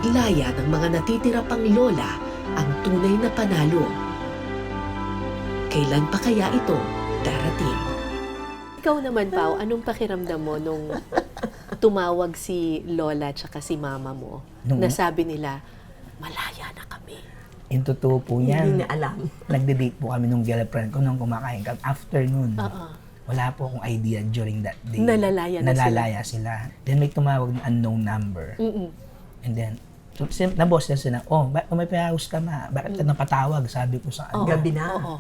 hilaya ng mga natitira pang lola ang tunay na panalo. Kailan pa kaya ito darating? Ikaw naman, Pao, anong pakiramdam mo nung tumawag si Lola at si Mama mo? Nasabi nila, malaya na kami. Yung totoo po Hindi yan. na alam. Nagde-date po kami nung girlfriend ko nung kumakain kami. Afternoon, wala po akong idea during that day. Nalalaya sila. Then may tumawag ng unknown number. And then, na-boss na sila, may pahawos ka ma. Bakit ka napatawag? Sabi ko sa Gabi na.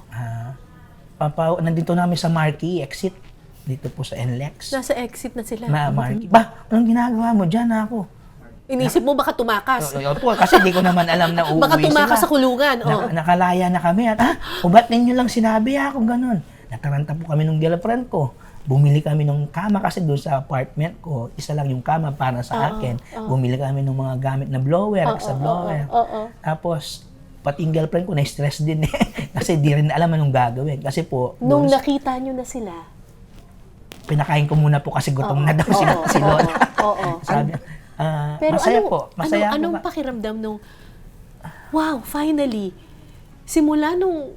nandito namin sa Marquee, exit. Dito po sa NLEX. Nasa exit na sila. Marquee. Anong ginagawa mo? Diyan na ako. Inisip mo baka tumakas. Opo, kasi di ko naman alam na uuwi Baka tumakas sila. sa kulungan. Nakalaya na kami at, ba't ninyo lang sinabi kung ganun? Nataranta po kami nung girlfriend ko. Bumili kami ng kama kasi doon sa apartment ko, isa lang yung kama para sa akin. Bumili kami ng mga gamit na blower, blower. Tapos, pati yung girlfriend ko, na-stress din eh. Kasi di rin alam anong gagawin. Kasi po, Nung nakita nyo na sila, pinakain ko muna po kasi gutom na daw si Lola. Sabi, pero masaya po. Masaya anong pakiramdam nung, wow, finally, simula nung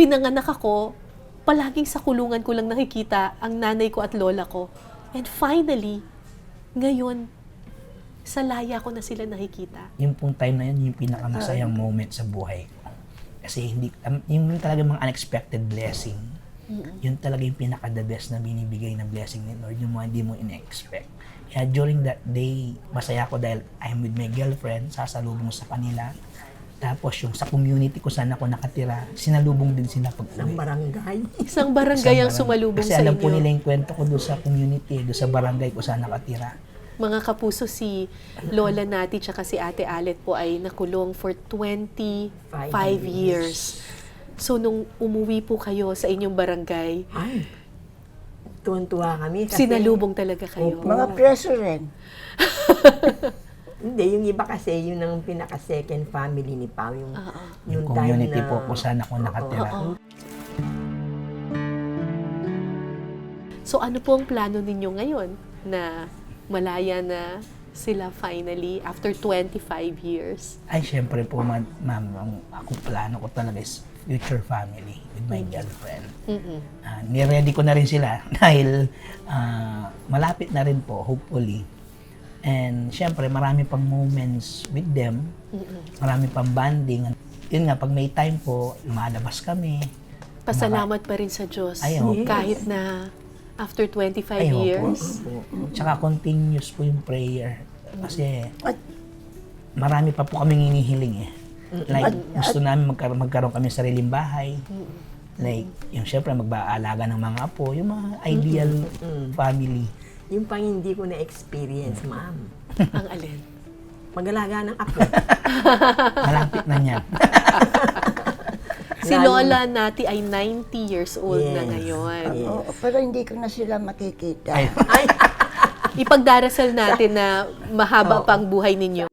pinanganak ako, palaging sa kulungan ko lang nakikita ang nanay ko at lola ko. And finally, ngayon, sa laya ko na sila nakikita. Yung pong time na yun, yung pinakamasayang moment sa buhay ko. Kasi yung talaga mga unexpected blessing, yun talaga yung pinaka-the best na binibigay na blessing ni Lord, yung mga hindi mo in-expect. Kaya during that day, masaya ko dahil I'm with my girlfriend, sasalubong sa kanila. Tapos yung sa community ko saan ako nakatira, sinalubong din sila pag-uwi. Isang barangay. Isang barangay ang sumalubong kasi sa inyo. Kasi alam po nila yung kwento ko doon sa community, doon sa barangay ko saan nakatira. Mga kapuso, si Lola Nati tsaka si Ate Alet po ay nakulong for 25 years. So nung umuwi po kayo sa inyong barangay, Ay, tuwan-tuwa kami. Kasi, sinalubong talaga kayo. Mga preso rin. Hindi, yung iba kasi, yun ang pinaka-second family ni Pao. Yung community po kung saan ako nakatira. So ano po ang plano ninyo ngayon na malaya na sila finally after 25 years? Ay, syempre po, ma'am, ako plano ko talaga is future family with my girlfriend. Ni-ready ko na rin sila dahil malapit na rin po, hopefully. And syempre, marami pang moments with them, marami pang bonding. Yun nga, pag may time po, lumalabas kami. Pasalamat pa rin sa Diyos kahit na after 25 years. Tsaka continuous po yung prayer. Kasi marami pa po kaming hinihiling eh. Like, gusto namin magkaroon kami sariling bahay. Like, yung syempre, mag-aalaga ng mga apo, yung mga ideal family. Yung pang hindi ko na-experience, ma'am. Ang alin? Mag-alaga ng apo. Malapit na niya. Si Lola Nati ay 90 years old na ngayon. Oo, pero hindi ko na sila makikita. Ay, Ipagdarasal natin na mahaba pang buhay ninyo.